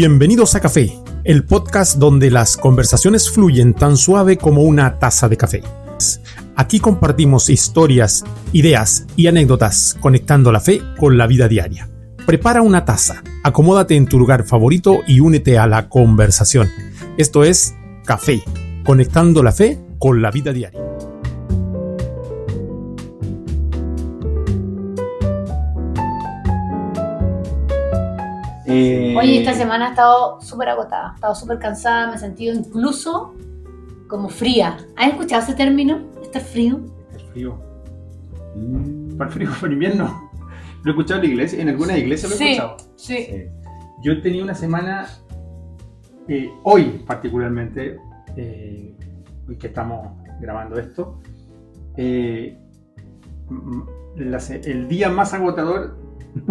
Bienvenidos a Café, el podcast donde las conversaciones fluyen tan suave como una taza de café. Aquí compartimos historias, ideas y anécdotas conectando la fe con la vida diaria. Prepara una taza, acomódate en tu lugar favorito y únete a la conversación. Esto es Café, conectando la fe con la vida diaria. Oye, esta semana he estado súper agotada, he estado súper cansada, me he sentido incluso como fría. ¿Has escuchado ese término? ¿Estar frío? Estar frío. ¿Para el frío? ¿Para el invierno? Lo he escuchado en la iglesia, en algunas iglesias lo he escuchado. Sí. Yo he tenido una semana, hoy particularmente, hoy que estamos grabando esto, el día más agotador.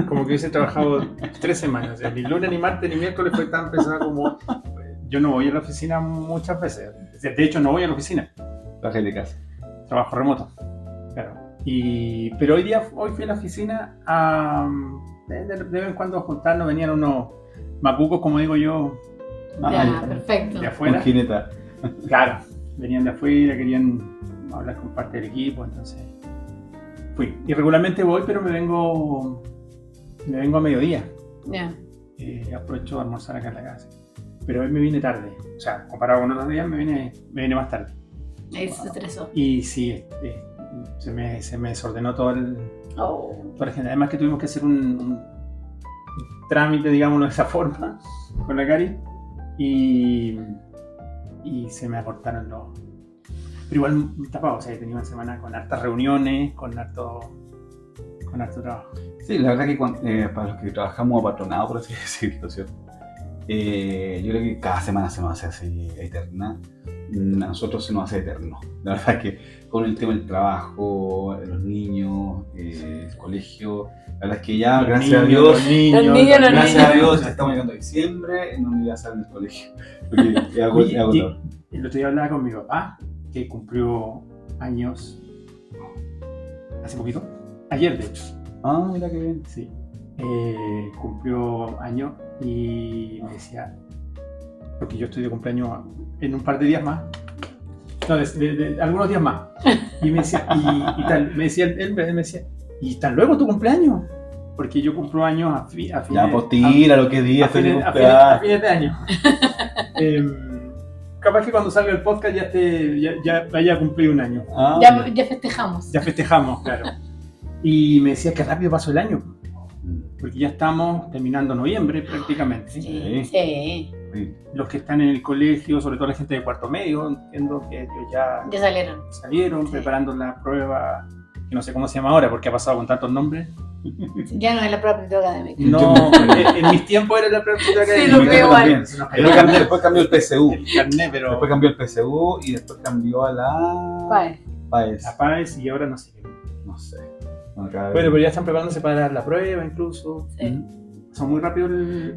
Como que hubiese trabajado 3 semanas, o sea, ni lunes, ni martes, ni miércoles fue tan pesado como... Yo no voy a la oficina muchas veces, de hecho no voy a la oficina. Trabajas de casa. Trabajo remoto, claro. Pero hoy fui a la oficina de vez en cuando a juntarnos, venían unos macucos, como digo yo, Perfecto. de afuera. Con jineta. Claro, venían de afuera, querían hablar con parte del equipo, entonces fui. Y regularmente voy, pero me vengo a mediodía. Ya. Aprovecho de almorzar acá en la casa. Pero hoy me vine tarde. O sea, comparado con otros días, me vine más tarde. Ahí se estresó. Y sí, se me desordenó toda la agenda. Además que tuvimos que hacer un trámite, digámoslo de esa forma, con la Cari. Y se me acortaron los... Pero igual tapado, o sea, he tenido una semana con hartas reuniones, con harto trabajo. Sí, la verdad que para los que trabajamos apatronados, por así decirlo, ¿cierto? Yo creo que cada semana se nos hace así eterna. A nosotros se nos hace eterno. La verdad es que con el tema del trabajo, los niños, el colegio, la verdad es que ya, gracias a Dios, gracias a Dios, ya estamos llegando a diciembre, en donde ya salen del colegio. Porque es agotador. El otro día hablaba con mi papá, que cumplió años hace poquito, ayer de hecho. Ah, mira qué bien. Sí, cumplió años y me decía, porque yo estoy de cumpleaños en un par de días más, no, de algunos días más, y me decía, él me decía, ¿y tan luego tu cumpleaños? Porque yo cumplo años a fines Ya, pues tira lo que digas, a fines de año. Capaz que cuando salga el podcast ya haya cumplido un año. Ah, Ya festejamos. Ya festejamos, claro. Y me decía que rápido pasó el año, porque ya estamos terminando noviembre prácticamente. Sí. Los que están en el colegio, sobre todo la gente de cuarto medio, entiendo que ellos ya salieron Sí. preparando la prueba, que no sé cómo se llama ahora, porque ha pasado con tantos nombres. Ya no es la prueba académica. No, en mis tiempos era la prueba académica. Sí, lo veo igual. Después cambió el PSU. El carnet, pero... Después cambió el PSU y después cambió a la PAES. La PAES y ahora no sé qué. No sé. Bueno, pero ya están preparándose para dar la prueba incluso. Sí. Son muy rápido el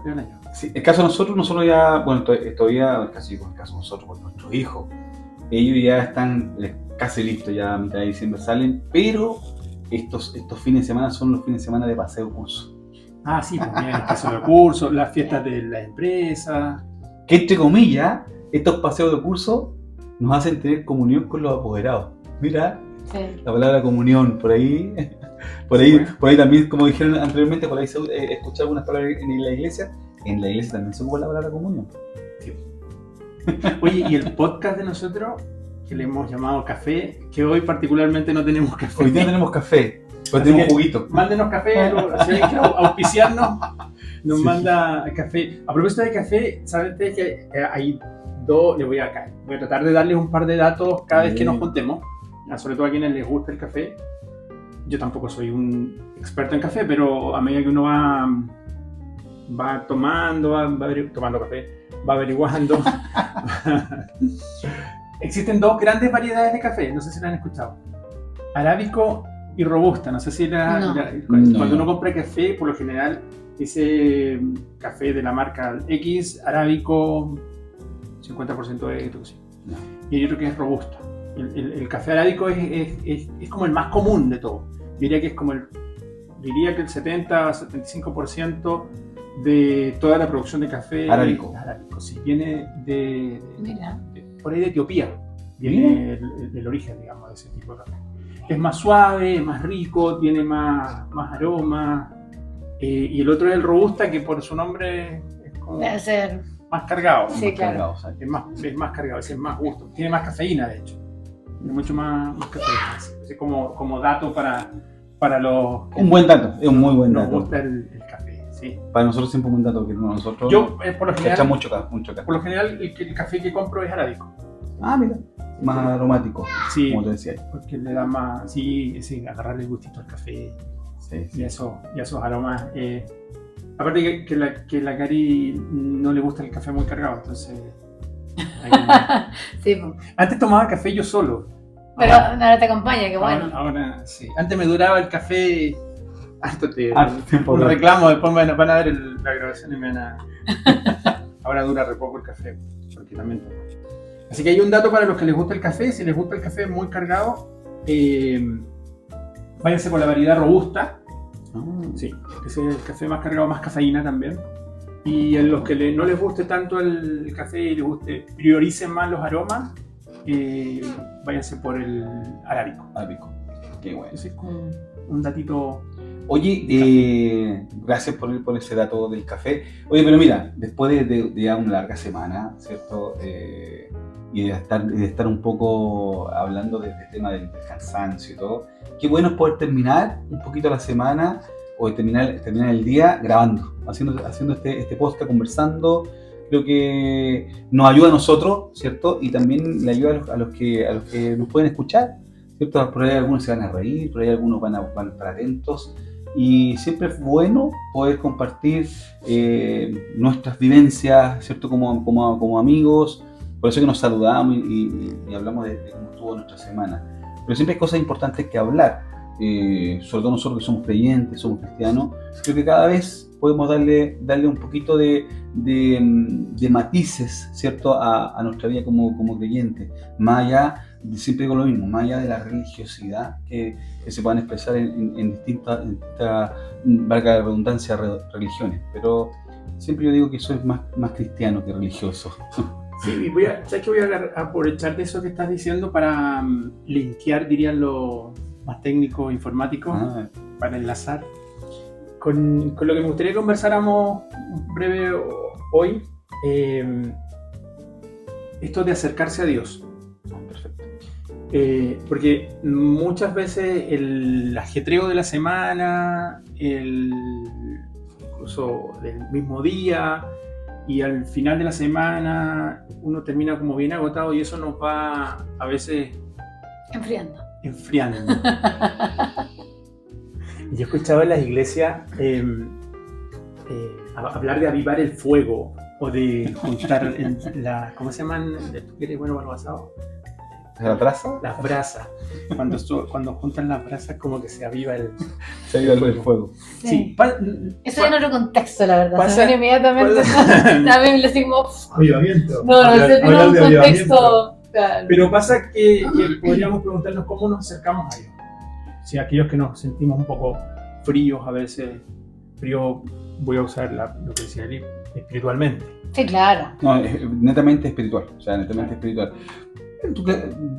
año. Sí, el caso de nosotros ya, bueno, todavía, casi con el caso de nosotros, con nuestros hijos, ellos ya están casi listos, ya a mitad de diciembre salen, pero estos fines de semana son los fines de semana de paseo curso. Ah, sí, también el paso de curso, las fiestas de la empresa. Que entre comillas, estos paseos de curso nos hacen tener comunión con los apoderados. Mira, Sí. la palabra comunión, por ahí también, como dijeron anteriormente, por ahí escuché algunas palabras en la iglesia también se ocupa la palabra comunión. Sí. Oye, y el podcast de nosotros, que le hemos llamado Café, que hoy particularmente no tenemos café. Hoy día tenemos café, hoy Así tenemos que juguito. Mándenos café, si alguien quiere auspiciarnos, nos manda café. A propósito de café, ¿saben ustedes que hay dos? Voy a tratar de darles un par de datos cada vez que nos juntemos, sobre todo a quienes les gusta el café. Yo tampoco soy un experto en café, pero a medida que uno va tomando, tomando café, va averiguando. Existen 2 grandes variedades de café, no sé si la han escuchado. Arábico y robusta, no sé si cuando uno compra café, por lo general dice café de la marca X, arábico, 50% de intoxicación. Y hay otro que es robusta. El café arábico es como el más común de todo. Diría que el 70-75% de toda la producción de café Arábico. Sí, viene Mira. por ahí de Etiopía. Viene el origen, digamos, de ese tipo de café. Es más suave, más rico, tiene más aroma. Y el otro es el Robusta, que por su nombre es como Debe ser. más cargado. Sí, Más claro. cargado, o sea, Es más cargado, es más gusto. Tiene más cafeína, de hecho. Tiene mucho más cafeína. Así como dato para los que un buen dato, es un muy buen nos dato. gusta el café. Sí. Para nosotros siempre un buen dato, que nosotros Yo, por lo le echamos general, mucho café. por lo general el café que compro es arábico. Ah, mira, más aromático, Sí, como te decía. porque le da más, sí, agarrarle el gustito al café Sí, y esos aromas. Aparte que la Cari no le gusta el café muy cargado, entonces... Sí, pues. Antes tomaba café yo solo. Pero ahora te acompaña, qué bueno. Ahora sí. Antes me duraba el café harto tiempo. un reclamo, después van a ver la grabación y me van a... Ahora dura re poco el café, porque también... Así que hay un dato para los que les gusta el café. Si les gusta el café muy cargado, váyanse por la variedad Robusta. Sí, ese es el café más cargado, más cafeína también. Y en los que no les guste tanto el café y les guste, prioricen más los aromas, váyanse por el arábico. Arábico. Qué bueno. Ese es como un datito. Oye, gracias por ese dato del café. Oye, pero mira, después de ya una larga semana, ¿cierto? Y de estar un poco hablando del tema del cansancio y todo, qué bueno es poder terminar un poquito la semana o terminar el día grabando, haciendo este podcast, conversando. Creo que nos ayuda a nosotros, ¿cierto? Y también le ayuda a los que nos pueden escuchar, ¿cierto? Por ahí algunos se van a reír, por ahí algunos van a estar atentos. Y siempre es bueno poder compartir nuestras vivencias, ¿cierto? Como amigos. Por eso que nos saludamos y hablamos de cómo estuvo nuestra semana. Pero siempre hay cosas importantes que hablar. Sobre todo nosotros que somos creyentes, somos cristianos. Creo que cada vez podemos darle un poquito de matices, ¿cierto? A nuestra vida como creyentes. Más allá, siempre digo lo mismo, más allá de la religiosidad que se puedan expresar en distintas, valga la redundancia, religiones. Pero siempre yo digo que eso es más cristiano que religioso. Sí, y ¿sabes qué? Voy a aprovechar de eso que estás diciendo para linkear, dirían los más técnicos informáticos, para enlazar con lo que me gustaría que conversáramos breve hoy, esto de acercarse a Dios. Perfecto. Porque muchas veces el ajetreo de la semana, incluso del mismo día, y al final de la semana uno termina como bien agotado y eso nos va a veces enfriando. Yo he escuchado en las iglesias hablar de avivar el fuego o de juntar ¿cómo se llaman? ¿Tú quieres bueno para el asado? ¿La brasa? Las brasas. Cuando juntan las brasas como que se aviva el fuego. Sí. Eso en otro contexto, la verdad. Se viene inmediatamente la Biblia así como... Avivamiento. No, se tiene un contexto... Claro. Pero pasa que podríamos preguntarnos cómo nos acercamos a Dios. Si aquellos que nos sentimos un poco fríos a veces, voy a usar lo que decía Eli, espiritualmente. Sí, claro. No, netamente espiritual. O sea, netamente espiritual.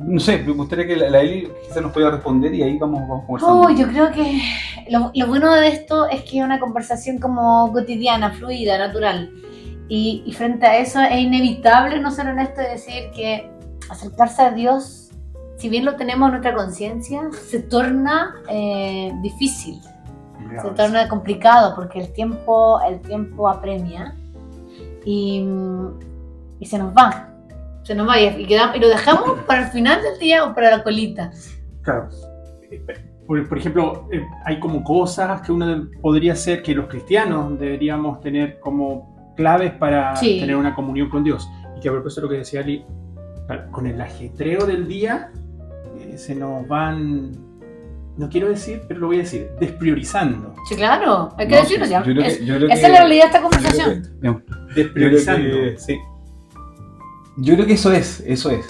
No sé, me gustaría que la Eli quizás nos pueda responder y ahí vamos conversando. Yo creo que lo bueno de esto es que es una conversación como cotidiana, fluida, natural. Y frente a eso es inevitable no ser honesto y decir que acercarse a Dios, si bien lo tenemos en nuestra conciencia, se torna difícil, se torna complicado porque el tiempo apremia y se nos va. Y lo dejamos para el final del día o para la colita. Claro. Por ejemplo, hay como cosas que uno podría hacer que los cristianos deberíamos tener como claves para tener una comunión con Dios. Y que a propósito de lo que decía Ali, con el ajetreo del día se nos van, no quiero decir, pero lo voy a decir, despriorizando. Sí, yo creo que esa es la realidad de esta conversación. Despriorizando. Yo creo que eso es.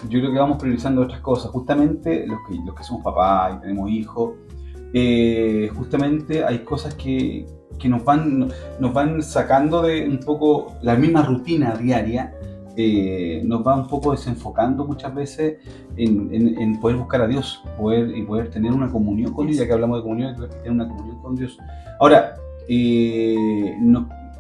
Yo creo que vamos priorizando otras cosas. Justamente los que somos papás y tenemos hijos, justamente hay cosas que que nos van sacando de un poco la misma rutina diaria, nos va un poco desenfocando muchas veces en poder buscar a Dios, poder tener una comunión con Dios, ya que hablamos de comunión, tener una comunión con Dios. Ahora,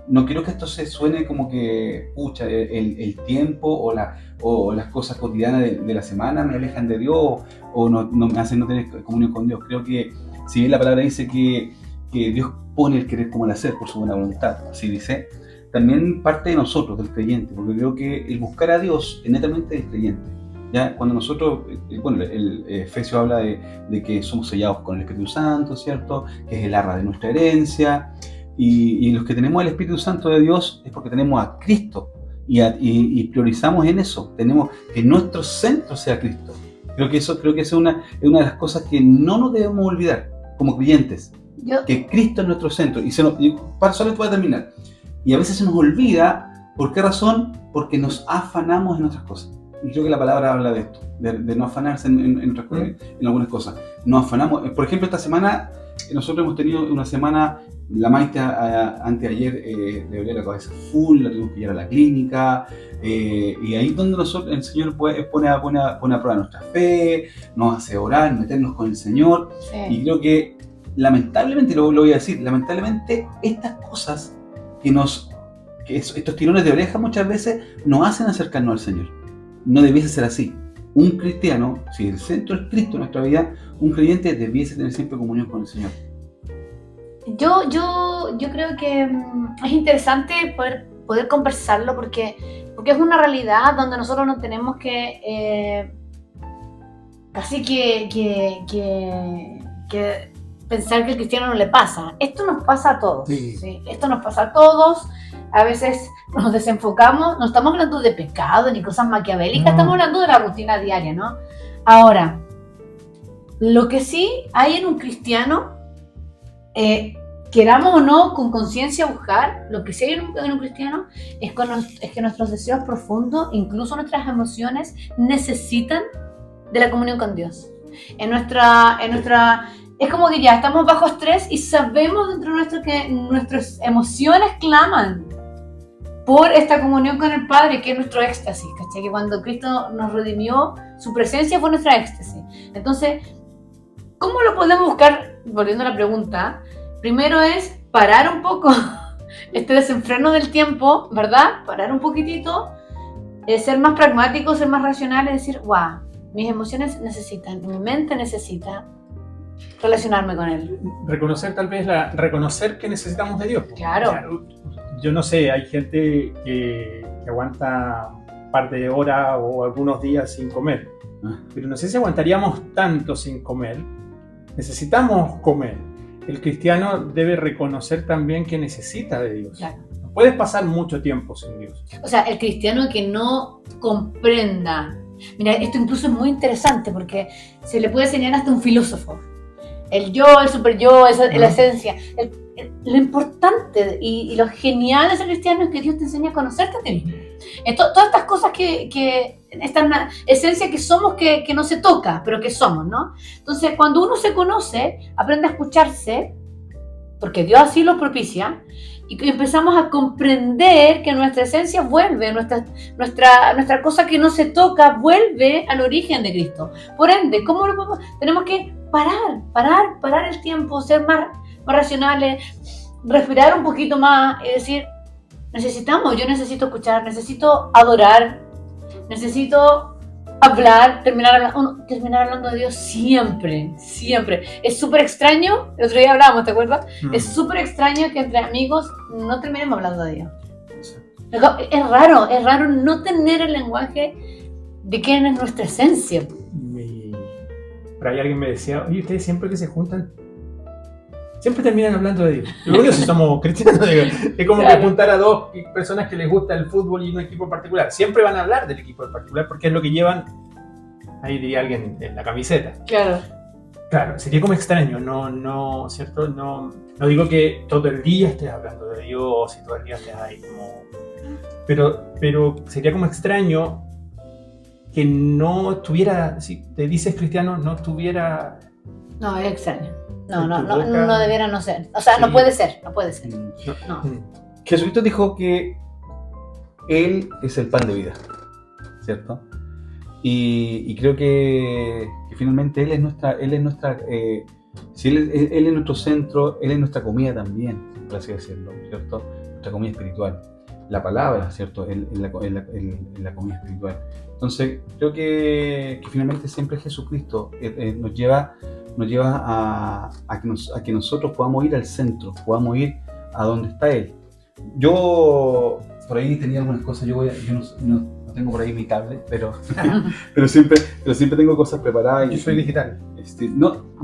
no quiero que esto se suene como que, pucha, el tiempo o las cosas cotidianas de la semana me alejan de Dios o no me hacen no tener comunión con Dios. Creo que, si bien la palabra dice que Dios pone el querer como el hacer por su buena voluntad, así dice, también parte de nosotros, del creyente, porque creo que el buscar a Dios es netamente del creyente. ¿Ya? Cuando nosotros, el Efesios habla de que somos sellados con el Espíritu Santo, ¿cierto? Que es el arra de nuestra herencia. Y los que tenemos el Espíritu Santo de Dios es porque tenemos a Cristo y priorizamos en eso. Tenemos que nuestro centro sea Cristo. Creo que eso es una de las cosas que no nos debemos olvidar como creyentes. Que Cristo es nuestro centro. Y para solamente voy a terminar. Y a veces se nos olvida. ¿Por qué razón? Porque nos afanamos en otras cosas. Y creo que la palabra habla de esto, de no afanarse en algunas cosas. Nos afanamos. Por ejemplo, esta semana nosotros hemos tenido una semana, la Maite anteayer le dolía la cabeza full, la tuvimos que llevar a la clínica, y ahí es donde el Señor pone a prueba nuestra fe, nos hace orar, meternos con el Señor. Sí. Y creo que lamentablemente, lo voy a decir, lamentablemente estas cosas estos tirones de oreja muchas veces nos hacen acercarnos al Señor. No debiese ser así. Un cristiano, si el centro es Cristo en nuestra vida, un creyente debiese tener siempre comunión con el Señor. Yo creo que es interesante poder conversarlo porque es una realidad donde nosotros no tenemos que casi que pensar que al cristiano no le pasa. Esto nos pasa a todos. Sí. ¿Sí? Esto nos pasa a todos. A veces nos desenfocamos, no estamos hablando de pecado ni cosas maquiavélicas, estamos hablando de la rutina diaria, ¿no? Ahora, lo que sí hay en un cristiano, queramos o no, con conciencia buscar, lo que sí hay en un cristiano es que nuestros deseos profundos, incluso nuestras emociones, necesitan de la comunión con Dios. Es como que ya estamos bajo estrés y sabemos dentro nuestro que nuestras emociones claman por esta comunión con el Padre, que es nuestro éxtasis, ¿cachai? Que cuando Cristo nos redimió, su presencia fue nuestra éxtasis. Entonces, ¿cómo lo podemos buscar? Volviendo a la pregunta, primero es parar un poco este desenfreno del tiempo, ¿verdad? Parar un poquitito, ser más pragmático, ser más racional y decir, wow, mis emociones necesitan, mi mente necesita relacionarme con Él. Reconocer que necesitamos de Dios. Claro. Yo no sé, hay gente que aguanta un par de horas o algunos días sin comer, pero no sé si aguantaríamos tanto sin comer. Necesitamos comer. El cristiano debe reconocer también que necesita de Dios. Claro. No puedes pasar mucho tiempo sin Dios. O sea, el cristiano que no comprenda. Mira, esto incluso es muy interesante porque se le puede enseñar hasta un filósofo. El yo, el super yo, la esencia. Lo importante y lo genial de ser cristiano es que Dios te enseña a conocerte a ti mismo. Todas estas cosas esta esencia que somos que no se toca, pero que somos, ¿no? Entonces, cuando uno se conoce, aprende a escucharse, porque Dios así lo propicia, y empezamos a comprender que nuestra esencia vuelve, nuestra cosa que no se toca vuelve al origen de Cristo. Por ende, ¿cómo lo podemos? Tenemos que parar el tiempo, ser más racionales, respirar un poquito más y decir, yo necesito escuchar, necesito adorar, necesito hablar, terminar hablando de Dios siempre. Es súper extraño, el otro día hablábamos, ¿te acuerdas? Es súper extraño que entre amigos no terminemos hablando de Dios. Es raro no tener el lenguaje de quién es nuestra esencia. Por ahí alguien me decía, oye, ustedes siempre que se juntan, siempre terminan hablando de Dios. Lo único si somos cristianos, es como claro, que juntar a dos personas que les gusta el fútbol y un equipo en particular. Siempre van a hablar del equipo en particular porque es lo que llevan, ahí diría alguien, en la camiseta. Claro, sería como extraño, no, ¿cierto? No digo que todo el día estés hablando de Dios y todo el día estés ahí como... Pero sería como extraño que no tuviera, si te dices cristiano, no tuviera... No, es extraño. No debiera no ser. O sea, Sí. no puede ser. No. Jesucristo dijo que Él es el pan de vida, ¿cierto? Y creo que finalmente Él es nuestra si Él es nuestro centro, Él es nuestra comida también, por así decirlo, ¿cierto? Nuestra comida espiritual. La palabra, ¿cierto? En la comida espiritual. Entonces, creo que finalmente siempre Jesucristo nos lleva a que nosotros podamos ir al centro, podamos ir a donde está Él. Yo por ahí tenía algunas cosas, yo no tengo por ahí mi tablet, pero siempre tengo cosas preparadas. Yo soy digital.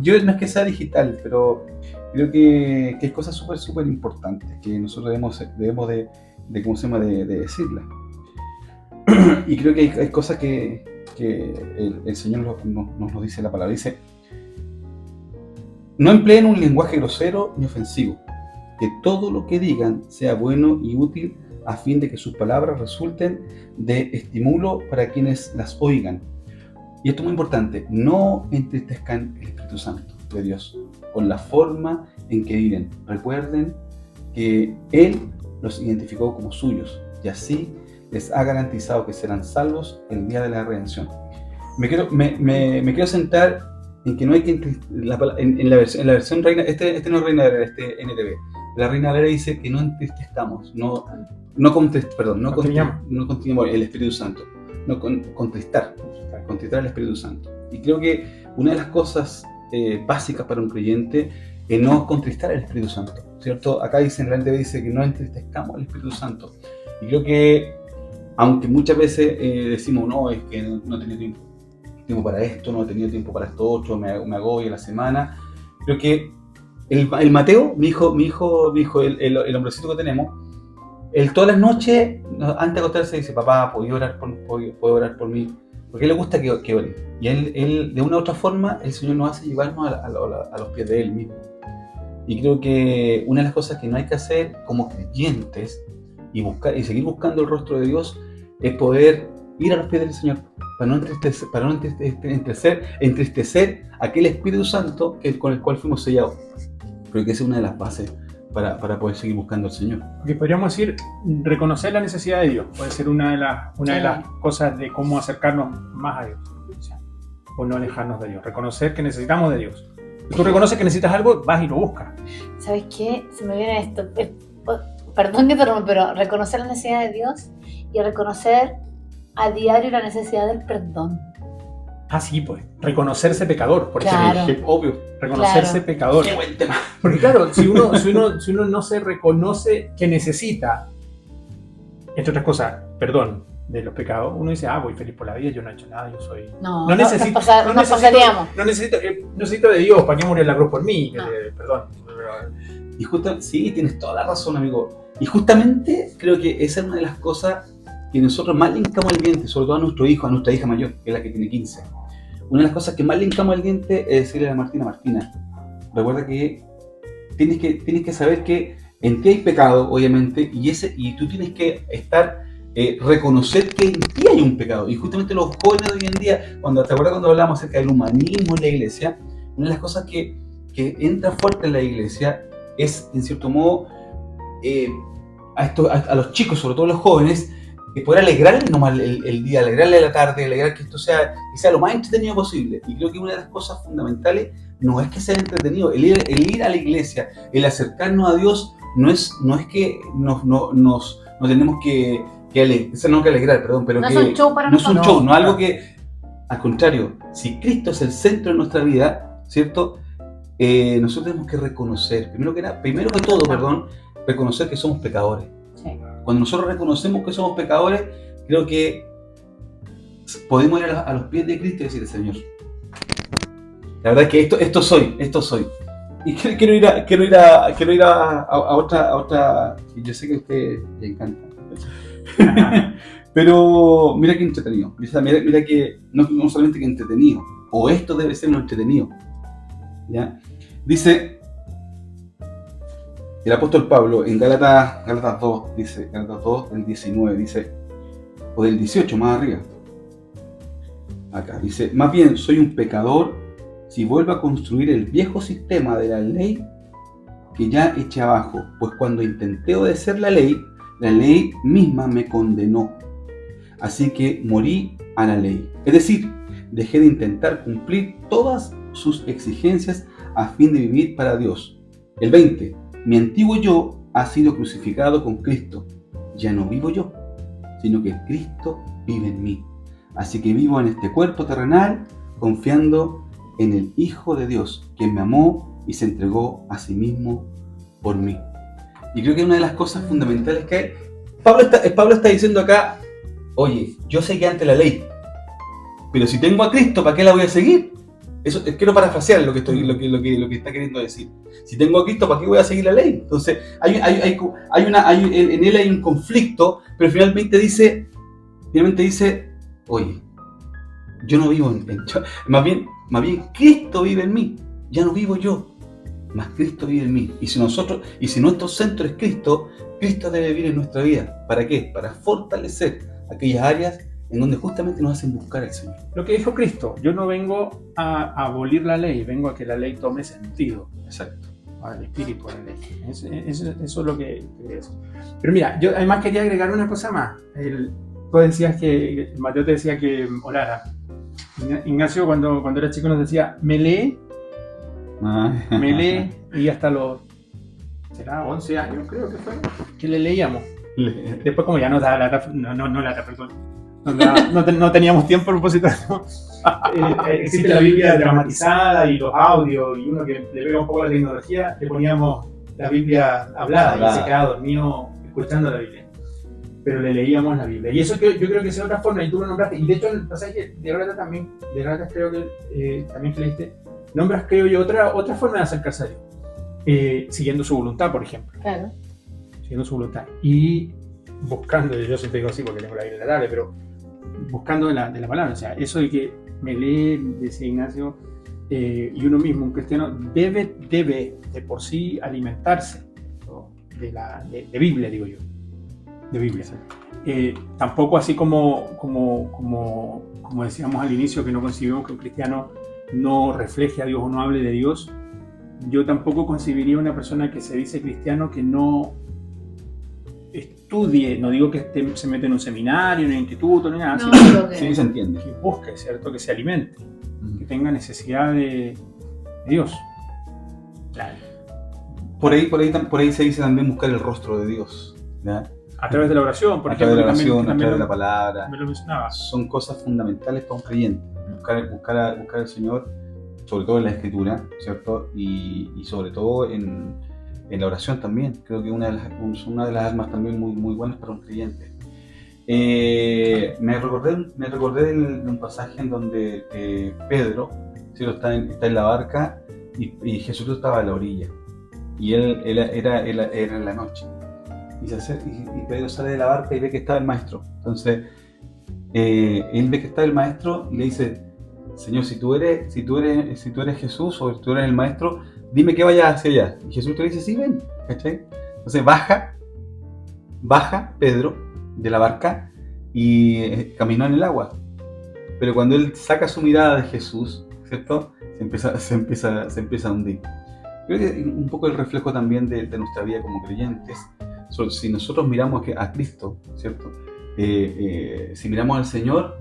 Yo no es que sea digital, pero creo que hay cosas súper importantes que nosotros debemos de ¿cómo se llama? De decirlas. Y creo que hay cosas que el Señor nos dice la palabra. Dice: no empleen un lenguaje grosero ni ofensivo, que todo lo que digan sea bueno y útil, a fin de que sus palabras resulten de estímulo para quienes las oigan. Y esto es muy importante: no entristezcan el Espíritu Santo de Dios con la forma en que viven. Recuerden que Él los identificó como suyos y así les ha garantizado que serán salvos el día de la redención. Me quiero centrar en que no hay que en la versión Reina, no es Reina Valera, NTV. La Reina Valera dice que no entristezcamos, no contristemos el Espíritu Santo, contristar al Espíritu Santo. Y creo que una de las cosas básicas para un creyente es no contristar al Espíritu Santo, ¿cierto? Acá dice, en la NTV dice que no entristezcamos al Espíritu Santo. Y creo que, aunque muchas veces decimos, no, es que no he tenido tiempo para esto, no he tenido tiempo para esto otro, me agobia la semana, creo que el Mateo, mi hijo, el hombrecito que tenemos, él todas las noches, antes de acostarse, dice: papá, ¿puedo orar por mí? Porque a él le gusta que ore. Y él, de una u otra forma, el Señor nos hace llevarnos a los pies de Él mismo. Y creo que una de las cosas que no hay que hacer como creyentes y seguir buscando el rostro de Dios es poder ir a los pies del Señor, para no entristecer aquel Espíritu Santo con el cual fuimos sellados. Creo que esa es una de las bases para poder seguir buscando al Señor. Porque podríamos decir, reconocer la necesidad de Dios puede ser una de las cosas de cómo acercarnos más a Dios, o no alejarnos de Dios. Reconocer que necesitamos de Dios. Tú reconoces que necesitas algo, vas y lo buscas. ¿Sabes qué? Se me viene esto. Perdón que te rompa, pero reconocer la necesidad de Dios y reconocer a diario la necesidad del perdón. Ah, sí, pues. Reconocerse pecador, por Claro. ejemplo. Obvio. Reconocerse pecador. Qué buen tema. Porque claro, si uno no se reconoce que necesita, entre otras cosas, perdón de los pecados, uno dice: voy feliz por la vida, yo no he hecho nada, yo soy... No Nos pasaríamos. No necesito de Dios, ¿para qué murió en la cruz por mí? No. Perdón. Y sí, tienes toda la razón, amigo. Y justamente creo que esa es una de las cosas que nosotros más le hincamos al diente, sobre todo a nuestro hijo, a nuestra hija mayor, que es la que tiene 15. Una de las cosas que más le hincamos al diente es decirle a Martina: recuerda que tienes que saber que en ti hay pecado, obviamente, y tú tienes que reconocer que en ti hay un pecado. Y justamente los jóvenes de hoy en día, ¿te acuerdas cuando hablamos acerca del humanismo en la iglesia? Una de las cosas que entra fuerte en la iglesia es, en cierto modo, a los chicos, sobre todo a los jóvenes, poder alegrarle nomás el día, alegrarle la tarde, alegrar que esto sea lo más entretenido posible. Y creo que una de las cosas fundamentales no es que sea entretenido. El ir a la iglesia, el acercarnos a Dios, no es que nos tenemos que alegrar, perdón, pero No que es un show para no es un nosotros. show, no algo que, al contrario, si Cristo es el centro de nuestra vida, ¿cierto? Nosotros tenemos que reconocer, primero que todo, reconocer que somos pecadores. Sí. Cuando nosotros reconocemos que somos pecadores, creo que podemos ir a los pies de Cristo y decirle: Señor, la verdad es que esto soy. Y quiero ir a otra, y yo sé que a usted le encanta. Pero mira qué entretenido. Mira que no solamente que entretenido, o esto debe ser un entretenido. ¿Ya? Dice el apóstol Pablo en Gálatas 2, dice, Gálatas 2, del 19, dice, o del 18 más arriba. Acá dice: más bien soy un pecador si vuelvo a construir el viejo sistema de la ley que ya eché abajo, pues cuando intenté obedecer la ley misma me condenó. Así que morí a la ley. Es decir, dejé de intentar cumplir todas sus exigencias a fin de vivir para Dios. El 20. Mi antiguo yo ha sido crucificado con Cristo. Ya no vivo yo, sino que Cristo vive en mí. Así que vivo en este cuerpo terrenal confiando en el Hijo de Dios, quien me amó y se entregó a sí mismo por mí. Y creo que una de las cosas fundamentales que hay, Pablo está diciendo acá, oye, yo seguí ante la ley, pero si tengo a Cristo, ¿para qué la voy a seguir? Eso quiero parafrasear lo que está queriendo decir. Si tengo a Cristo, ¿para qué voy a seguir la ley? Entonces, en él hay un conflicto, pero finalmente dice, oye, yo no vivo más bien Cristo vive en mí. Ya no vivo yo, más Cristo vive en mí. Y si nuestro centro es Cristo, Cristo debe vivir en nuestra vida. ¿Para qué? Para fortalecer aquellas áreas en donde justamente nos hacen buscar al Señor. Lo que dijo Cristo, yo no vengo a abolir la ley, vengo a que la ley tome sentido. Exacto. Al espíritu de la ley. Eso es lo que es. Pero mira, yo además quería agregar una cosa más. Tú decías que, Mateo te decía que orara. Ignacio cuando era chico nos decía, me lee, y hasta los 11 años creo que fue, que le leíamos. Después como ya no teníamos tiempo a propósito. Existe la Biblia dramatizada y los audios, y uno que le pega un poco a la tecnología, le poníamos la Biblia hablada y se quedaba dormido escuchando la Biblia. Pero le leíamos la Biblia. Y eso yo creo que es otra forma, y tú lo nombraste. Y de hecho el pasaje de Gálatas creo que también que leíste, nombras creo yo otra forma de acercarse a Dios. Siguiendo su voluntad, por ejemplo. Claro. Siguiendo su voluntad. Y buscando, yo siempre digo así porque tengo la Biblia tarde, pero buscando de la palabra. O sea, eso de que me lee, decía Ignacio, y uno mismo, un cristiano, debe de por sí alimentarse de Biblia, digo yo. De Biblia. Tampoco así como decíamos al inicio, que no concibimos que un cristiano no refleje a Dios o no hable de Dios. Yo tampoco concibiría una persona que se dice cristiano que no estudie, no digo que se mete en un seminario, en un instituto, ni nada, No, sí se entiende. que busque, ¿cierto? Que se alimente, que tenga necesidad de Dios. Claro. Por ahí se dice también buscar el rostro de Dios, ¿ya? A través de la oración, por a ejemplo. Través de la oración, también a través de la palabra. me lo mencionaba. Son cosas fundamentales para un creyente. Buscar al Señor, sobre todo en la Escritura, ¿cierto? Y sobre todo en la oración también. Creo que una de las armas también muy, muy buenas para un creyente. Me recordé de un pasaje en donde Pedro, ¿cierto? está en la barca y Jesús estaba a la orilla. Y él era en la noche. Y Pedro sale de la barca y ve que estaba el maestro. Entonces, él ve que está el maestro y le dice: Señor, si tú eres Jesús o si tú eres el maestro, dime que vaya hacia allá. Y Jesús te dice: sí, ven. ¿Cachai? Entonces baja Pedro de la barca y caminó en el agua. Pero cuando él saca su mirada de Jesús, ¿cierto? Se empieza a hundir. Creo que un poco el reflejo también de nuestra vida como creyentes. Si nosotros miramos a Cristo, ¿cierto? Si miramos al Señor,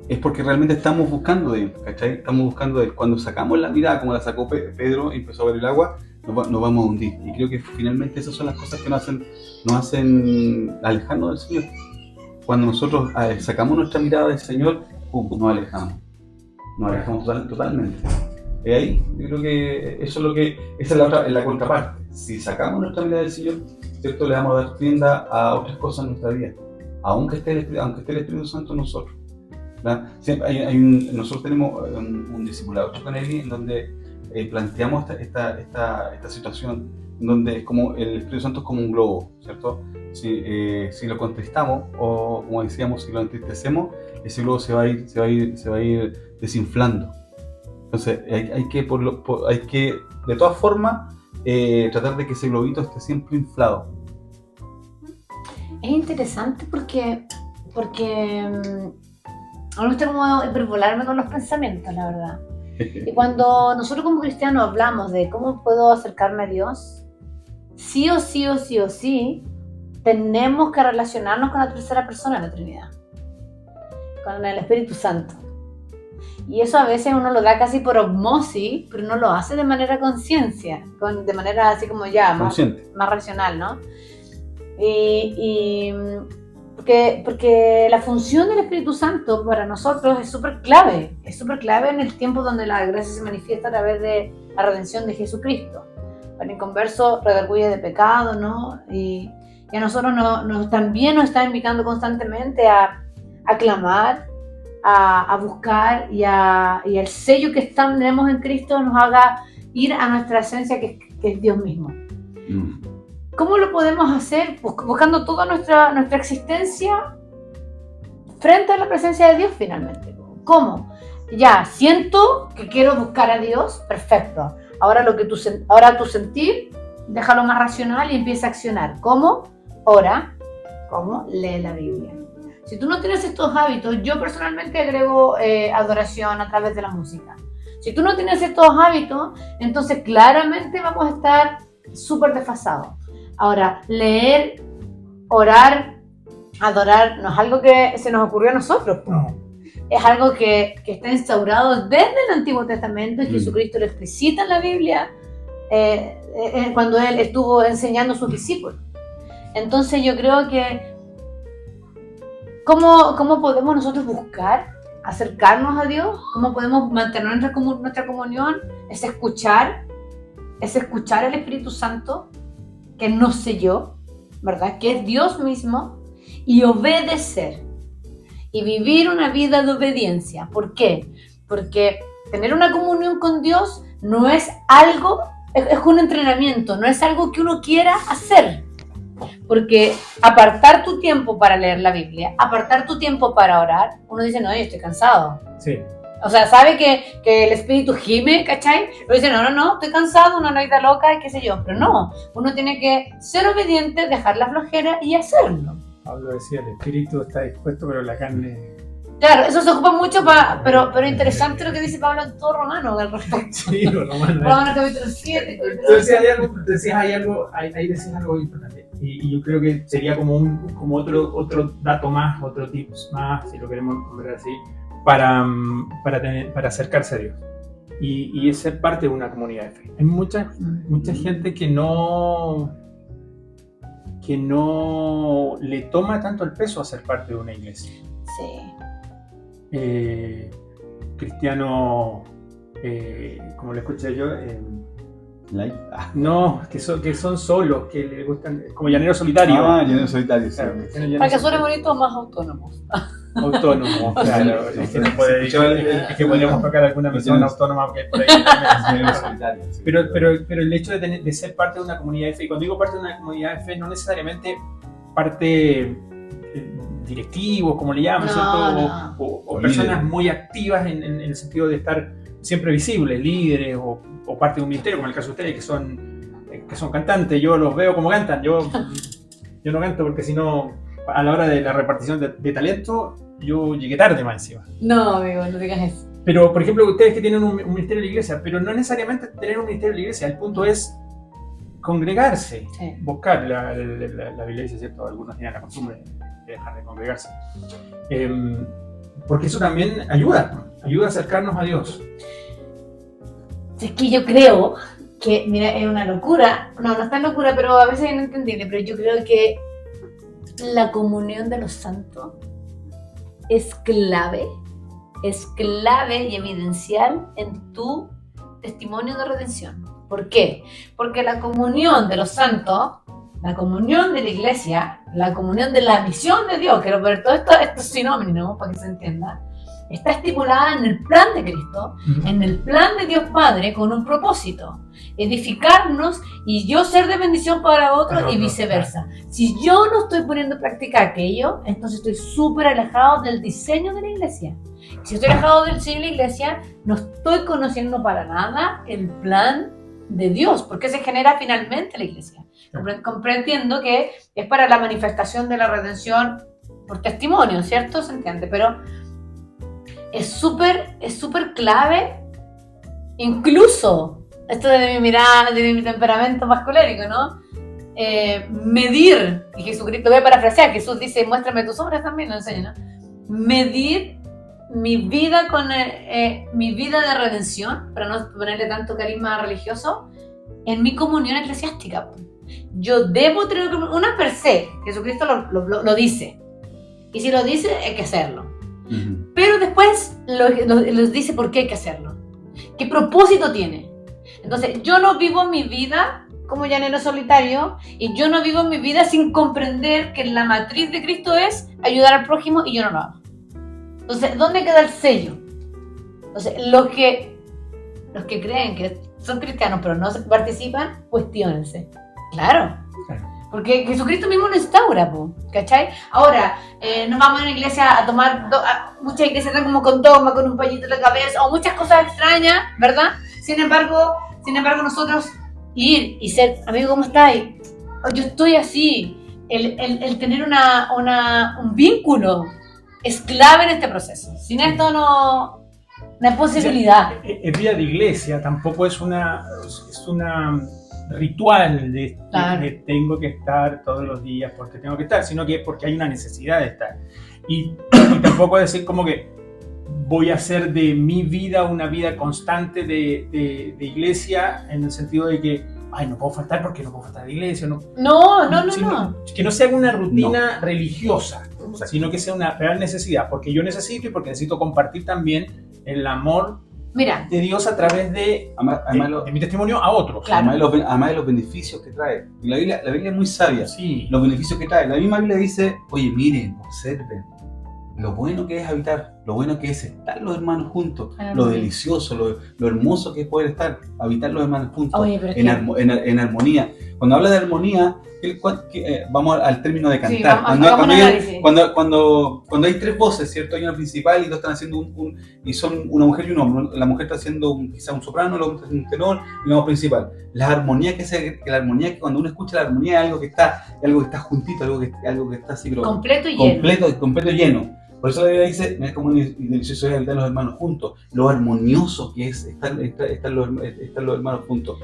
es porque realmente estamos buscando de Él, ¿cachai? Estamos buscando de Él. Cuando sacamos la mirada, como la sacó Pedro y empezó a ver el agua, nos vamos a hundir. Y creo que finalmente esas son las cosas que nos hacen alejarnos del Señor. Cuando nosotros sacamos nuestra mirada del Señor, nos alejamos. Nos alejamos totalmente. Y ahí, yo creo que esa es la contraparte. Si sacamos nuestra mirada del Señor, ¿cierto? Le vamos a dar tienda a otras cosas en nuestra vida, aunque esté el Espíritu Santo en nosotros. Nosotros tenemos un discipulado con Eli en donde planteamos esta situación, en donde es como el Espíritu Santo es como un globo, ¿cierto? Si lo contristamos o, como decíamos, si lo entristecemos, ese globo se va a ir desinflando. Entonces hay que de todas formas tratar de que ese globito esté siempre inflado. Es interesante porque no me gusta como hiperbolarme con los pensamientos, la verdad. Y cuando nosotros como cristianos hablamos de cómo puedo acercarme a Dios, sí o sí, tenemos que relacionarnos con la tercera persona de la Trinidad, con el Espíritu Santo. Y eso a veces uno lo da casi por osmosis, pero no lo hace de manera conciencia, de manera así como ya, más racional, ¿no? Porque la función del Espíritu Santo para nosotros es súper clave en el tiempo donde la gracia se manifiesta a través de la redención de Jesucristo. Para el inconverso redarguye de pecado, ¿no? Y a nosotros también nos está invitando constantemente a clamar, a buscar y el sello que tenemos en Cristo nos haga ir a nuestra esencia que es Dios mismo. ¿Cómo lo podemos hacer? Buscando toda nuestra existencia frente a la presencia de Dios finalmente. ¿Cómo? Ya, siento que quiero buscar a Dios, perfecto. Ahora tu sentir, déjalo más racional y empieza a accionar. ¿Cómo? Ora. ¿Cómo? Lee la Biblia. Si tú no tienes estos hábitos, yo personalmente agrego adoración a través de la música. Si tú no tienes estos hábitos, entonces claramente vamos a estar súper desfasados. Ahora, leer, orar, adorar, no es algo que se nos ocurrió a nosotros. No. Es algo que está instaurado desde el Antiguo Testamento y Jesucristo lo explicita en la Biblia cuando Él estuvo enseñando a sus discípulos. Entonces yo creo que ¿cómo podemos nosotros buscar acercarnos a Dios? ¿Cómo podemos mantener nuestra comunión? Es escuchar al Espíritu Santo, que no sé yo, ¿verdad? Que es Dios mismo, y obedecer. Y vivir una vida de obediencia. ¿Por qué? Porque tener una comunión con Dios no es algo, es un entrenamiento, no es algo que uno quiera hacer. Porque apartar tu tiempo para leer la Biblia, apartar tu tiempo para orar, uno dice, no, yo estoy cansado. Sí. O sea, sabe que el espíritu gime, ¿cachai? Pero dice, no, estoy cansado, una noita loca, qué sé yo. Pero no, uno tiene que ser obediente, dejar la flojera y hacerlo. Pablo decía, el espíritu está dispuesto, pero la carne... Claro, eso se ocupa mucho, pero interesante lo que dice Pablo en todo Romano al respecto. Sí, Romano. Romano capítulo 7. Decías algo importante. Y yo creo que sería como otro dato más, otro tips más, si lo queremos nombrar así, para acercarse a Dios. Y es ser parte de una comunidad de fe. Hay mucha gente que no le toma tanto el peso a ser parte de una iglesia. Sí. Cristiano, como lo escuché yo, Live. no, que son solos, que le gustan, como llanero solitario. Llanero solitario, sí. Claro, para que suene bonito, más autónomos. Autónomo, claro. Es que no puede es que podríamos tocar alguna persona autónoma que hay por ahí. Pero el hecho de ser parte de una comunidad de fe, y cuando digo parte de una comunidad de fe, no necesariamente parte directivos, como le llaman, ¿cierto? O personas muy activas en el sentido de estar siempre visibles, líderes o parte de un ministerio, como el caso de ustedes, que son cantantes. Yo los veo como cantan. Yo no canto porque si no, a la hora de la repartición de talento, yo llegué tarde más encima. No, amigo, no digas eso. Pero, por ejemplo, ustedes que tienen un ministerio de la iglesia, pero no necesariamente tener un ministerio de la iglesia, el punto es congregarse, sí. Buscar la iglesia, ¿cierto? Algunos tienen la costumbre de dejar de congregarse. Porque eso también ayuda a acercarnos a Dios. Es que yo creo que, mira, es una locura, no es tan locura, pero a veces es inentendible, pero yo creo que la comunión de los santos es clave y evidencial en tu testimonio de redención. ¿Por qué? Porque la comunión de los santos, la comunión de la iglesia, la comunión de la misión de Dios, quiero ver todos estos sinónimos para que se entienda, está estipulada en el plan de Cristo, en el plan de Dios Padre, con un propósito: edificarnos y yo ser de bendición para otros y viceversa. Si yo no estoy poniendo en práctica aquello, entonces estoy súper alejado del diseño de la iglesia. Si estoy alejado del diseño de la iglesia, no estoy conociendo para nada el plan de Dios, porque se genera finalmente la iglesia. Comprendiendo que es para la manifestación de la redención por testimonio, ¿cierto? ¿Se entiende? Pero es súper clave incluso, esto de mi mirada, de mi temperamento más colérico, ¿no? Medir, y Jesucristo, lo voy a parafrasear, Jesús dice, muéstrame tus obras también, lo enseña, ¿no? Medir mi vida con mi vida de redención, para no ponerle tanto carisma religioso, en mi comunión eclesiástica. Yo debo tener una per se, Jesucristo lo dice, y si lo dice hay que hacerlo, pero después los dice por qué hay que hacerlo, qué propósito tiene. Entonces yo no vivo mi vida como llanero solitario, y yo no vivo mi vida sin comprender que la matriz de Cristo es ayudar al prójimo y yo no lo hago. Entonces, ¿dónde queda el sello? Entonces, los que creen que son cristianos pero no participan, cuestiónense. Claro. Porque Jesucristo mismo lo instaura, ¿cachai? Ahora, nos vamos a una iglesia a tomar, muchas iglesias están como con dogma, con un pañito en la cabeza, o muchas cosas extrañas, ¿verdad? Sin embargo nosotros ir y ser, amigo, ¿cómo estás? Yo estoy así. El tener un vínculo es clave en este proceso. Sin esto no hay posibilidad. Es vida de iglesia, tampoco es una ritual de tengo que estar todos los días porque tengo que estar, sino que es porque hay una necesidad de estar. Y tampoco es decir como que voy a hacer de mi vida una vida constante de iglesia, en el sentido de que no puedo faltar porque no puedo faltar a la iglesia. No. Que no sea una rutina religiosa, sino que sea una real necesidad, porque yo necesito y porque necesito compartir también el amor de Dios a través de mi testimonio a otros. Claro. Además de los beneficios que trae. Y la Biblia es muy sabia. Sí. Los beneficios que trae. La misma Biblia dice, oye, miren, observen lo bueno que es habitar, lo bueno que es estar los hermanos juntos, lo delicioso, lo hermoso que es poder habitar los hermanos juntos. Oye, en armonía. Cuando habla de armonía, vamos al término de cantar. Sí, cuando hay tres voces, ¿cierto? Hay una principal y dos están haciendo y son una mujer y un hombre. La mujer está haciendo quizá un soprano, el hombre está haciendo un tenor y una voz principal. La armonía que cuando uno escucha la armonía es algo que está juntito, algo que está así, completo y lleno. Por eso la Biblia dice, mira cómo delicioso es habitar los hermanos juntos, lo armonioso que es estar los hermanos juntos.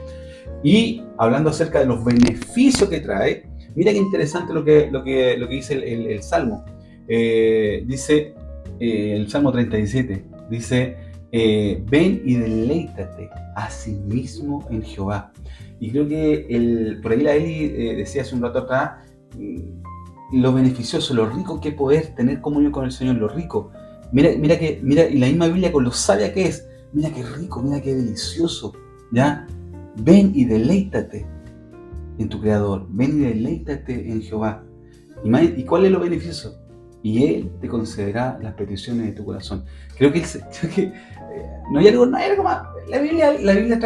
Y hablando acerca de los beneficios que trae, mira qué interesante lo que dice el Salmo. Dice el Salmo 37, dice, ven y deleítate a sí mismo en Jehová. Y creo que por ahí la Eli decía hace un rato atrás, lo beneficioso, lo rico que es poder tener comunión con el Señor, lo rico. Mira, y la misma Biblia con lo sabia que es, mira qué rico, mira qué delicioso, ¿ya? Ven y deleítate en tu Creador, ven y deleítate en Jehová. ¿Y cuál es lo beneficioso? Y Él te concederá las peticiones de tu corazón. Creo que no hay algo más. La Biblia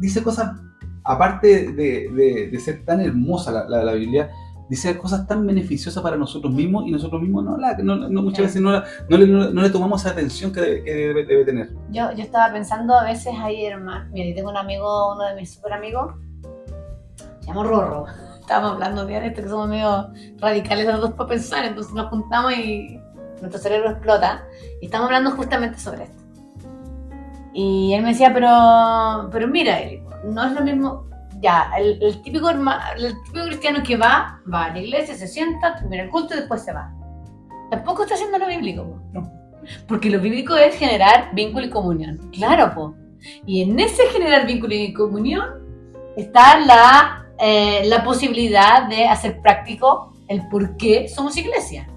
dice cosas, aparte de ser tan hermosa la Biblia, dice cosas tan beneficiosas para nosotros mismos, y nosotros mismos muchas veces no le tomamos esa atención que debe tener. Yo estaba pensando a veces ayer, mira, yo tengo un amigo, uno de mis super amigos, se llama Rorro. Estábamos hablando de esto, que somos medio radicales los dos para pensar, entonces nos juntamos y nuestro cerebro explota, y estamos hablando justamente sobre esto. Y él me decía, pero mira, Eli, no es lo mismo. Ya, el típico cristiano que va a la iglesia, se sienta, termina el culto y después se va. Tampoco está haciendo lo bíblico, No. Porque lo bíblico es generar vínculo y comunión. Claro, po. Y en ese generar vínculo y comunión está la posibilidad de hacer práctico el por qué somos iglesia.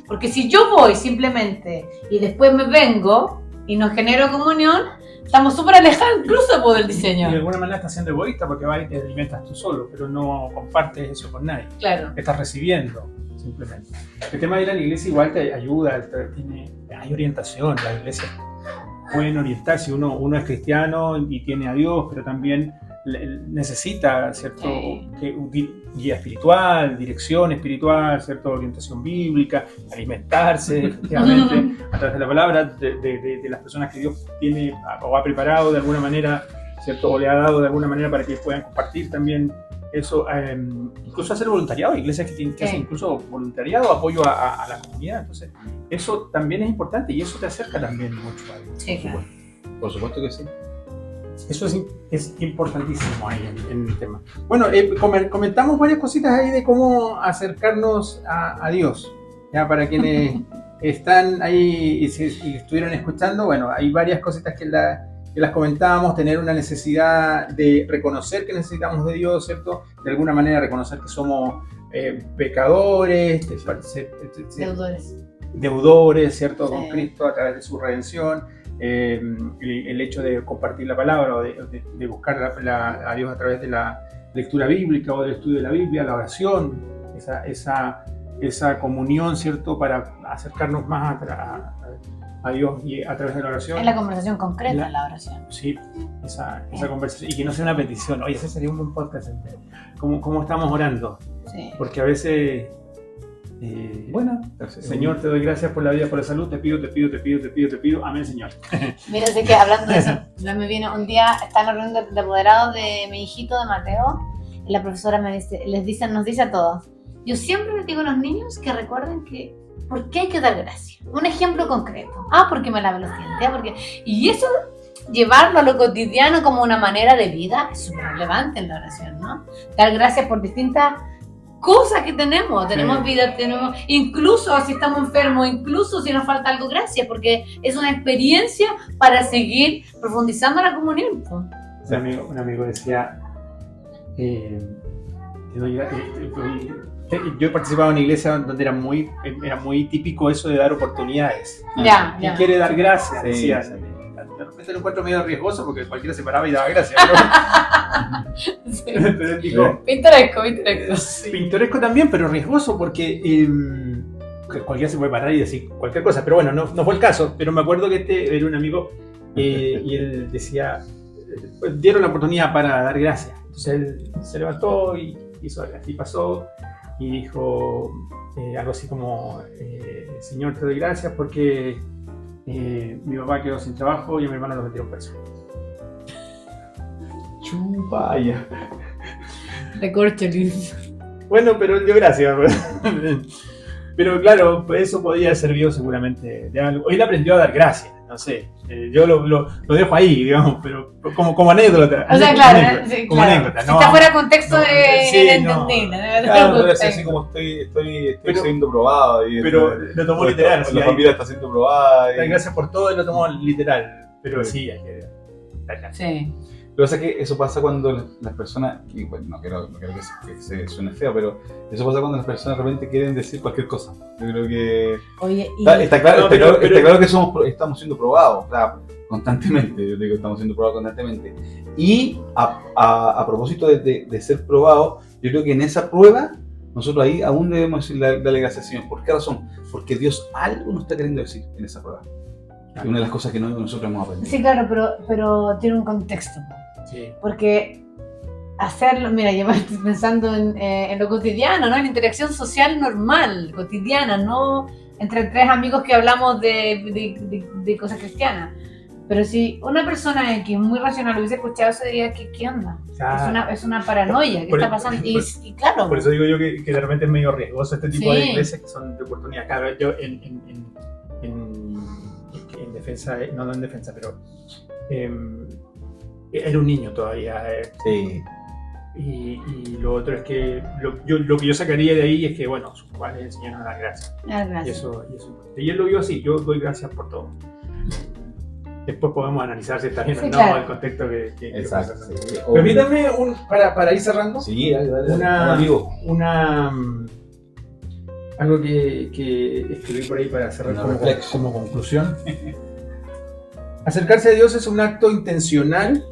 Porque si yo voy simplemente y después me vengo y no genero comunión, estamos súper alejados incluso del diseño. Y de alguna manera estás siendo egoísta porque vas y te alimentas tú solo, pero no compartes eso con nadie. Claro. Estás recibiendo, simplemente. El tema de ir a la iglesia igual te ayuda, hay orientación. Las iglesias pueden orientar si uno es cristiano y tiene a Dios, pero también necesita, ¿cierto? Guía espiritual, dirección espiritual, ¿cierto? Orientación bíblica, alimentarse, efectivamente, a través de la palabra, de las personas que Dios tiene o ha preparado de alguna manera, ¿cierto? O le ha dado de alguna manera para que puedan compartir también eso, incluso hacer voluntariado, iglesias que hacen incluso voluntariado, apoyo a la comunidad. Entonces, eso también es importante y eso te acerca también mucho a Dios. Sí, claro. Por supuesto que sí. Eso es importantísimo ahí en el tema. Bueno, comentamos varias cositas ahí de cómo acercarnos a Dios. Ya para quienes están ahí y estuvieron escuchando, bueno, hay varias cositas que las comentábamos, tener una necesidad de reconocer que necesitamos de Dios, ¿cierto? De alguna manera reconocer que somos pecadores, deudores, ¿cierto? Con Cristo a través de su redención. El hecho de compartir la palabra o de buscar a Dios a través de la lectura bíblica o del estudio de la Biblia, la oración, esa comunión, ¿cierto? Para acercarnos más a Dios y a través de la oración. Es la conversación concreta, la oración. Sí, esa conversación. Y que no sea una petición. Oye, ese sería un buen podcast entero. ¿Cómo estamos orando? Sí. Porque a veces... bueno, Señor, te doy gracias por la vida, por la salud, te pido, amén, Señor. Mira, sé que hablando de eso, me viene un día, está en la reunión de apoderados de mi hijito de Mateo, y la profesora nos dice a todos, yo siempre les digo a los niños que recuerden que, ¿por qué hay que dar gracias? Un ejemplo concreto, porque me lavo los dientes, y eso, llevarlo a lo cotidiano como una manera de vida, es súper relevante en la oración, ¿no? Dar gracias por distintas cosas que tenemos vida, incluso si estamos enfermos, incluso si nos falta algo, gracias, porque es una experiencia para seguir profundizando la comunión. Un amigo decía, yo participaba en una iglesia donde era muy típico eso de dar oportunidades. ¿Quién quiere dar gracias? Decía. De repente lo encuentro medio riesgoso porque cualquiera se paraba y daba gracias, ¿no? Sí. Pero digo, pintoresco. Pintoresco también, pero riesgoso porque cualquiera se puede parar y decir cualquier cosa. Pero bueno, no fue el caso. Pero me acuerdo que era un amigo y él decía, pues, dieron la oportunidad para dar gracias. Entonces él se levantó y hizo así, pasó y dijo algo así como, Señor, te doy gracias porque... mi papá quedó sin trabajo y a mi hermano lo metieron preso. Chupaya. Recorcholis. Bueno, pero dio gracias. Pero claro, eso podía servir seguramente de algo. Él aprendió a dar gracias, no sé. Yo lo dejo ahí, digamos, pero como anécdota. O sea, claro, como anécdota. Si está fuera de contexto, es inentendible. Claro, no es así como estoy siendo probado. Pero lo tomó literal. La familia está siendo probada. Dar gracias por todo y lo tomó literal. Pero sí, hay que dar gracias. Sí. Lo que pasa es que eso pasa cuando las personas, y bueno, no quiero que se suene feo, pero eso pasa cuando las personas de repente quieren decir cualquier cosa. Yo creo que Oye, está claro que estamos siendo probados, claro, constantemente. Yo digo que estamos siendo probados constantemente. Y a propósito de ser probados, yo creo que en esa prueba nosotros ahí aún debemos darle gracias al Señor. ¿Por qué razón? Porque Dios algo nos está queriendo decir en esa prueba. Es una de las cosas que nosotros hemos aprendido. Sí, claro, pero tiene un contexto. Sí. Porque hacerlo, mira, yo estoy pensando en lo cotidiano, ¿no? En la interacción social normal, cotidiana, no entre tres amigos que hablamos de cosas cristianas. Pero si una persona que es muy racional hubiese escuchado eso, diría, ¿qué onda? Claro. Es una paranoia, ¿qué está pasando? Y claro. Por eso digo yo que de repente es medio riesgoso este tipo de iglesias que son de oportunidad. Claro, yo en defensa, no en defensa, pero era un niño todavía. Sí. Y lo otro es que lo que yo sacaría de ahí es que, bueno, sus padres enseñaron a dar gracias. Y eso. Y él lo vio así, yo doy gracias por todo. Después podemos analizar si está bien o no, claro, el contexto que exacto. Sí. Permítame para ir cerrando. Sí, dale. Algo que escribí por ahí para cerrar como conclusión. Acercarse a Dios es un acto intencional,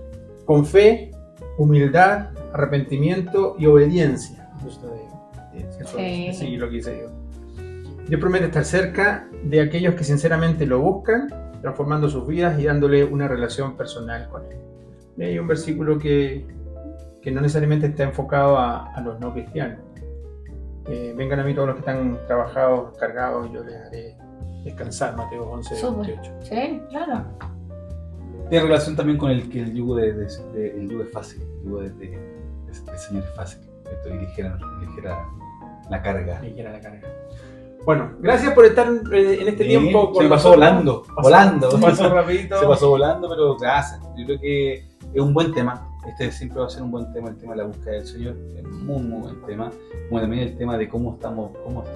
con fe, humildad, arrepentimiento y obediencia. Justo de seguir lo que dice Dios. Dios promete estar cerca de aquellos que sinceramente lo buscan, transformando sus vidas y dándole una relación personal con Él. Y hay un versículo que no necesariamente está enfocado a los no cristianos. Vengan a mí todos los que están trabajados, cargados, y yo les haré descansar. Mateo 11:28. Sí, claro. Tiene relación también con el yugo el yugo es fácil, el yugo del Señor es fácil. Esto ligera la carga. Ligera la carga. Bueno, gracias por estar en este tiempo. Se pasó volando. Pasó rapidito. Se pasó volando, pero gracias. Yo creo que es un buen tema. Este siempre va a ser un buen tema, el tema de la búsqueda del Señor. Es muy, muy buen tema. Como también el tema de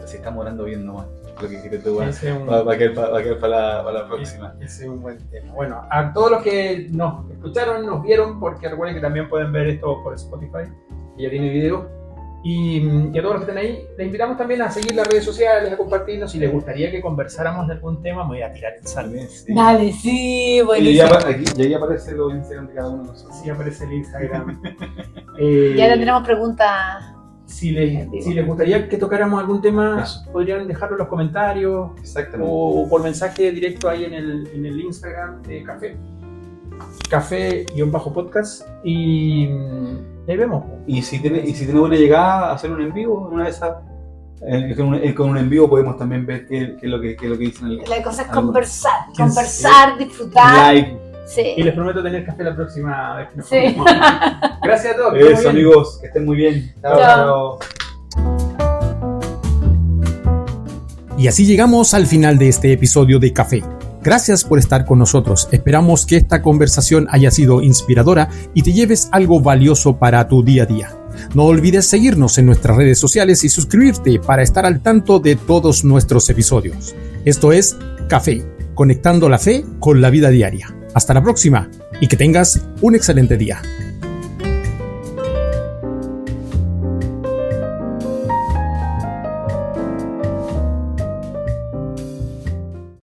si estamos orando bien nomás. Lo que quieres tú, va a quedar para la próxima. Ese es un buen tema. Bueno, a todos los que nos escucharon, nos vieron, porque recuerden que también pueden ver esto por Spotify, que ya tiene video. Y a todos los que están ahí, les invitamos también a seguir las redes sociales, a compartirnos. Si les gustaría que conversáramos de algún tema, me voy a tirar el salve. Sí. Dale, sí, Y buenísimo. ahí aparece los Instagram de cada uno de nosotros. Sí, aparece el Instagram. Ya tendremos preguntas. Si les gustaría que tocáramos algún tema, Eso. podrían dejarlo en los comentarios Exactamente. o por mensaje directo ahí en el Instagram de Café-podcast. Y ahí vemos. Y si tiene buena llegada, hacer un en vivo, una de esas. Con un en vivo podemos también ver qué es lo que dicen. La cosa es algo. conversar, disfrutar. Like. Sí. Y les prometo tener café la próxima vez que nos Sí. veamos. Gracias a todos. que estén Eso, muy bien. amigos, que estén muy bien. Chao. Y así llegamos al final de este episodio de Café. Gracias por estar con nosotros. Esperamos que esta conversación haya sido inspiradora y te lleves algo valioso para tu día a día. No olvides seguirnos en nuestras redes sociales y suscribirte para estar al tanto de todos nuestros episodios. Esto es Café, conectando la fe con la vida diaria. Hasta la próxima y que tengas un excelente día.